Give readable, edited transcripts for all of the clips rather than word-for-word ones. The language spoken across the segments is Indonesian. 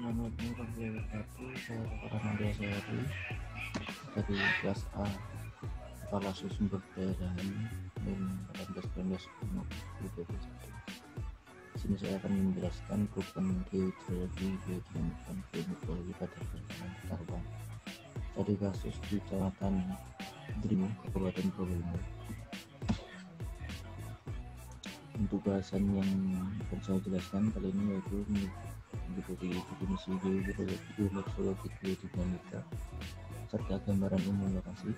Assalamualaikum warahmatullahi wabarakatuh. Saya Dr. Nadia Sehari dari kelas A Kepala Sumber Daya Alam NIM 1819 Di sini saya akan menjelaskan program geohidrologi, geodinamika, dan geomorfologi pada pelaksanaan tata ruang dari kasus di Kecamatan Dringu, Kabupaten Probolinggo. Untuk bahasan yang akan saya jelaskan kali ini yaitu meliputi definisi geohidrologi, geomorfologi, geodinamika, serta gambaran umum lokasi.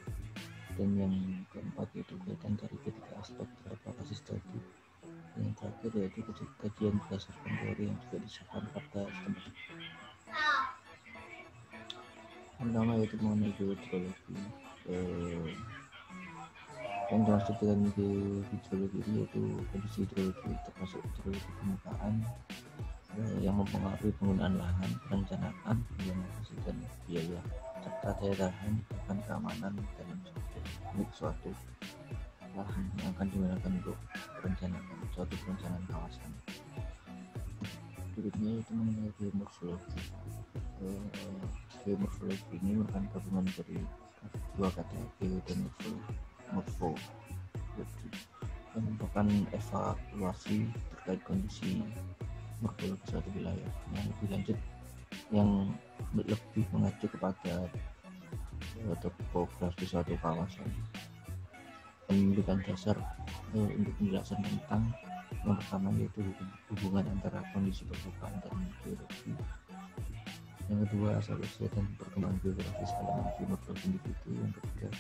Dan yang keempat yaitu kaitan dari ketiga aspek terhadap lokasi statik. Yang terakhir yaitu kajian berdasarkan teori yang juga disahkan pada setempat. Yang pertama yaitu mengenai geohidrologi. Yang dimaksud dengan geohidrologi ini yaitu kondisi hidrologi termasuk hidrologi permukaan yang mempengaruhi penggunaan lahan, perencanaan, lokasi dan biaya, serta daya tahan akan keamanan dalam suatu lahan yang akan digunakan untuk suatu perencanaan kawasan. Berikutnya itu mengenai geomorfologi. Geomorfologi ini merupakan gabungan dari dua kata, geo dan morfo, yang merupakan evaluasi terkait kondisi morfologi suatu wilayah. Yang lebih lanjut yang lebih mengacu kepada topografi suatu kawasan, memberikan dasar untuk penjelasan tentang yang pertama yaitu hubungan antara kondisi permukaan dan geologi. Yang kedua, asal usul dan perkembangan geografis elemen geomorfologi individu. Yang ketiga,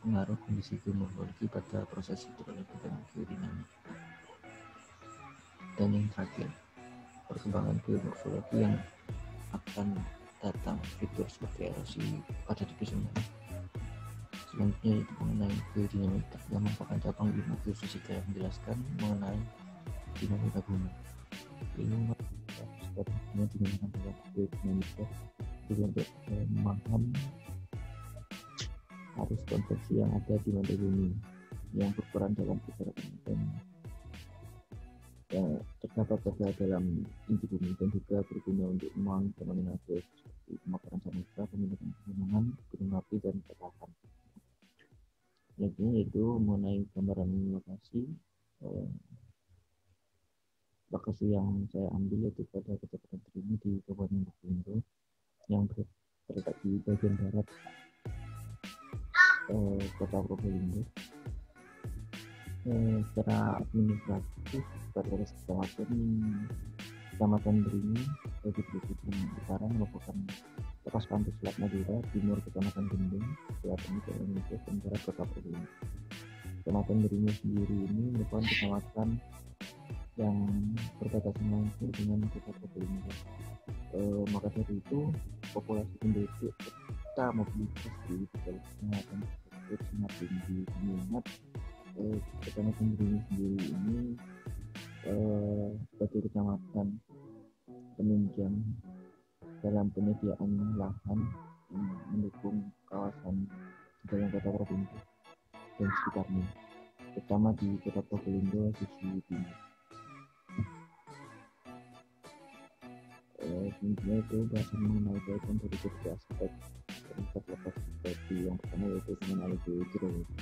pengaruh kondisi geomorfologi pada proses hidrologi dan geodinamika. Dan yang terakhir, perkembangan geomorfologi yang akan datang, fitur seperti erosi pada tepi sungai. Selanjutnya itu mengenai geodinamika yang merupakan cabang ilmu geofisika yang menjelaskan mengenai dinamika bumi. Ini sebabnya digunakan dalam geodinamika untuk memahami arus konveksi yang ada di mantai bumi yang berperan dalam pergerakan dan terdapat pada dalam inti bumi dan juga berguna untuk memahami fenomena geologis seperti pemakaran samudra, pembentukan gunungan, gunung api, dan petakan. Selanjutnya yaitu mengenai gambaran lokasi. Lokasi yang saya ambil yaitu pada Kecamatan Dringu di Kabupaten Probolinggo yang terletak di bagian barat Kota Probolinggo. Secara administratif pada Kecamatan Dringu bagi Probolinggo Utara merupakan lepas pantai Selat Madura, timur Kecamatan Gendeng, selatan Indonesia, dan barat Kota Probolinggo. Kecamatan Dringu sendiri ini merupakan kecamatan yang berbatasan langsung dengan Kota Probolinggo. Maka dari itu populasi penduduk serta mobilitas di kecamatan tersebut sangat tinggi. Mengingat Kecamatan Dringu sendiri ini sebagai kecamatan penunjang dalam penyediaan lahan mendukung kawasan di dalam Kota Probolinggo dan sekitarnya, terutama di Kota Probolinggo sisi timur. Selanjutnya itu bahasan mengenai kaitan dari ketiga aspek terhadap lokasi seperti yang pertama yaitu mengenai geohidrologi.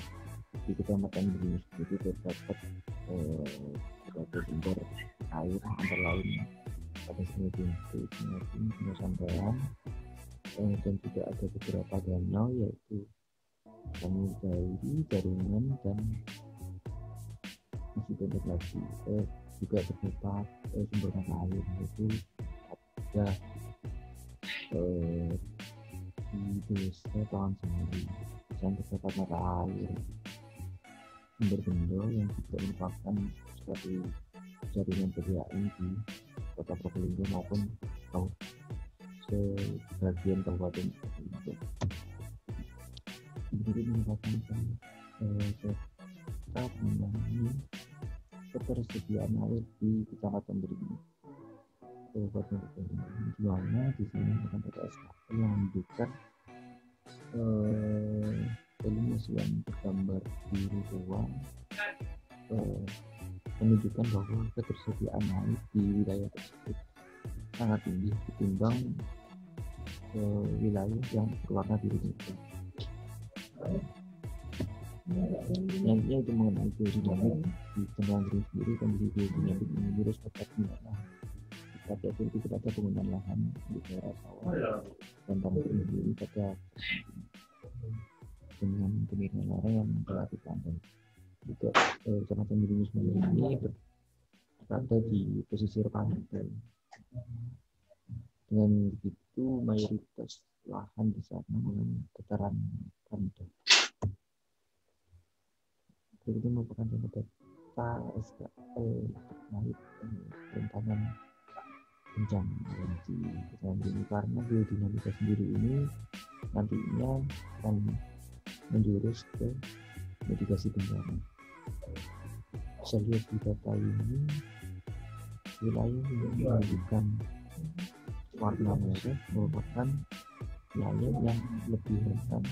Di Kecamatan Dringu sendiri terdapat berbagai sumber air antara lain pada Sungai Sampean, dan juga ada beberapa danau yaitu Danau Dauri, Darungan, dan masih banyak lagi. Juga terdapat sumber mata air yaitu ada di desa Tawansari dan terdapat mata air sumber bendo yang juga merupakan suatu jaringan PDAM di Kota Probolinggo maupun sebagian kabupaten Probolinggo. Jadi merupakan serta mengenai ketersediaan air di Kecamatan Dringu, Kabupaten Probolinggo. Tujuannya di sini akan ada SKP yang menunjukkan eliminasi yang tergambar di ruang menunjukkan bahwa ketersediaan air di wilayah tersebut sangat tinggi ketimbang wilayah yang berwarna biru itu. Selanjutnya itu mengenai geodinamik di cenderung diri sendiri. Kondisi geodinamik menjurus pada penggunaan pada itu pada penggunaan lahan di daerah sawah dan tanah sendiri pada dengan pemilihan lereng yang relatif landai. Juga Kecamatan Beringus sendiri ini berada di pesisir pantai. Dengan begitu mayoritas lahan di sana mengalami dataran rendah. Itu merupakan contoh data SKL terkait rentangan bencana erupsi ini, karena geodinamika sendiri ini nantinya akan menjurus ke mitigasi bencana. Bisa lihat di data ini, wilayah yang menunjukkan warna merah merupakan wilayah yang lebih rentan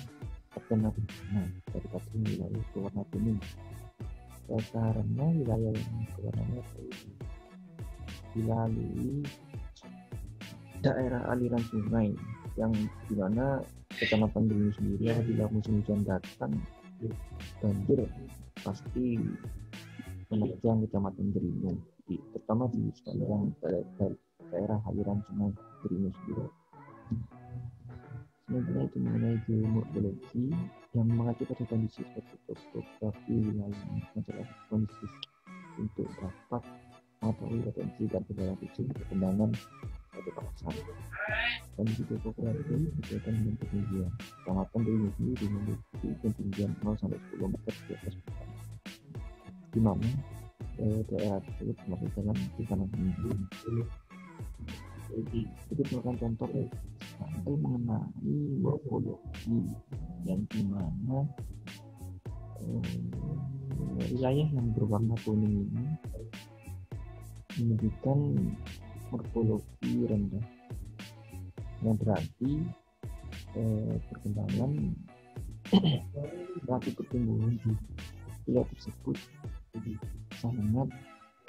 terkena bencana daripada wilayah berwarna kuning. Karena wilayah yang berwarna merah itu dilalui daerah aliran sungai yang dimana Kecamatan Beringus sendiri apabila musim hujan datang banjir pasti menerjang Kecamatan Beringus, terutama di sepanjang daerah aliran sungai Beringus sendiri. Selanjutnya itu mengenai geomorfologi yang mengacu pada kondisi topografi wilayah masalah kondisi untuk dapat mengetahui potensi dan kendala kecil perkembangan suatu kawasan. Kondisi topografi berkaitan dengan ketinggian. Kecamatan Beringus sendiri memiliki ketinggian 0 sampai 10 meter di atas permukaan, di mana daerah tersebut masuk dalam tingkatan tinggi. Itu merupakan contoh sampai mengenai morfologi yang dimana wilayah yang berwarna kuning ini menunjukkan morfologi rendah, yang berarti perkembangan suatu pertumbuhan di wilayah tersebut sangat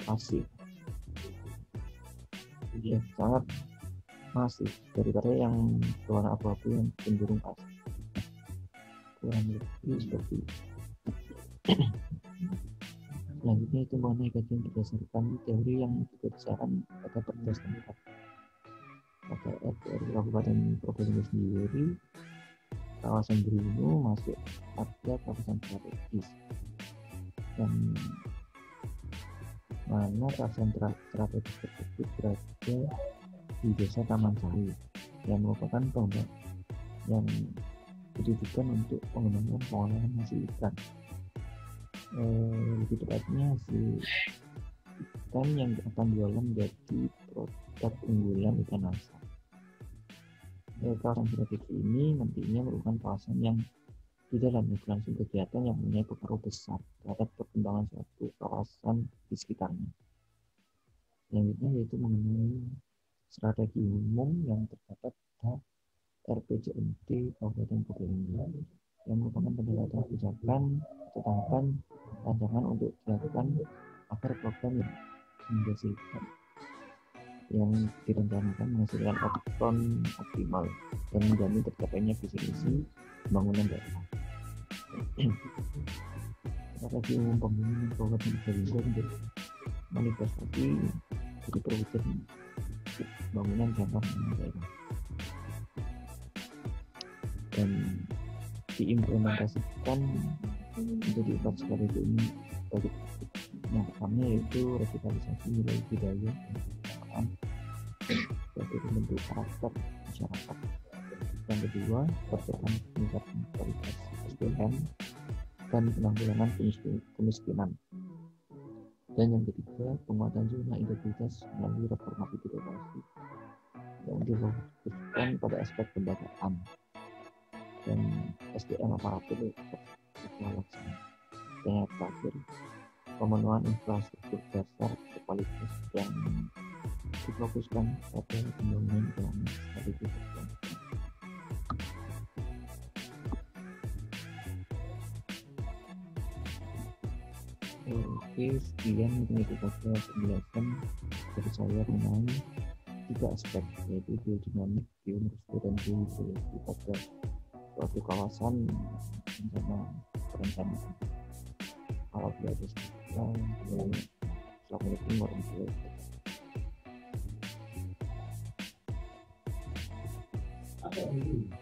pasif, sangat masif daripada yang berwarna abu-abu yang cenderung pasif. Kurang lebih seperti itu. Selanjutnya itu mengenai kajian berdasarkan teori yang berdasarkan pada perda setempat. Pada dari Kabupaten Probolinggo sendiri, kawasan Beringus masuk pada kawasan strategis, dan mana kawasan strategis tersebut berada di Desa Taman Sari yang merupakan tombak yang ditujukan untuk pengembangan pengolahan hasil ikan. Lebih tepatnya hasil ikan yang akan diolah menjadi produk unggulan ikan asap. Kawasan strategis ini nantinya merupakan kawasan yang di dalamnya berlangsung kegiatan yang mempunyai pengaruh besar terhadap perkembangan suatu kawasan di sekitarnya. Selanjutnya yaitu mengenai strategi umum yang terdapat pada RPJMD Kabupaten Probolinggo yang merupakan pendekatan kebijakan atau tahapan rancangan untuk dilakukan agar program yang menghasilkan yang direncanakan menghasilkan outcome optimal dan menjamin tercapainya visi misi pembangunan daerah. Strategi umum pembangunan Kabupaten Probolinggo untuk manifestasi dari perwujudan bangunan jangka menengah daerah dan diimplementasikan menjadi 4 strategi ini. Yang pertama yaitu revitalisasi nilai budaya dan sebagai bentuk karakter masyarakat. Yang kedua, percepatan peningkatan kualitas SDM dan penanggulangan kemiskinan. Dan yang ketiga, penguatan zona integritas melalui reformasi birokrasi yang difokuskan pada aspek pendataan dan SDM aparatur laksana. Dan yang terakhir, pemenuhan infrastruktur dasar berkualitas yang difokuskan pada pembangunan ekonomi strategis. Oke, sekian mungkin itu saja penjelasan dari saya mengenai tiga aspek, yaitu geodinamik, geometri, dan geohidrologi pada suatu kawasan bencana perencanaan. Kalau tidak ada sekitar, Assalamualaikum warahmatullahi wabarakatuh.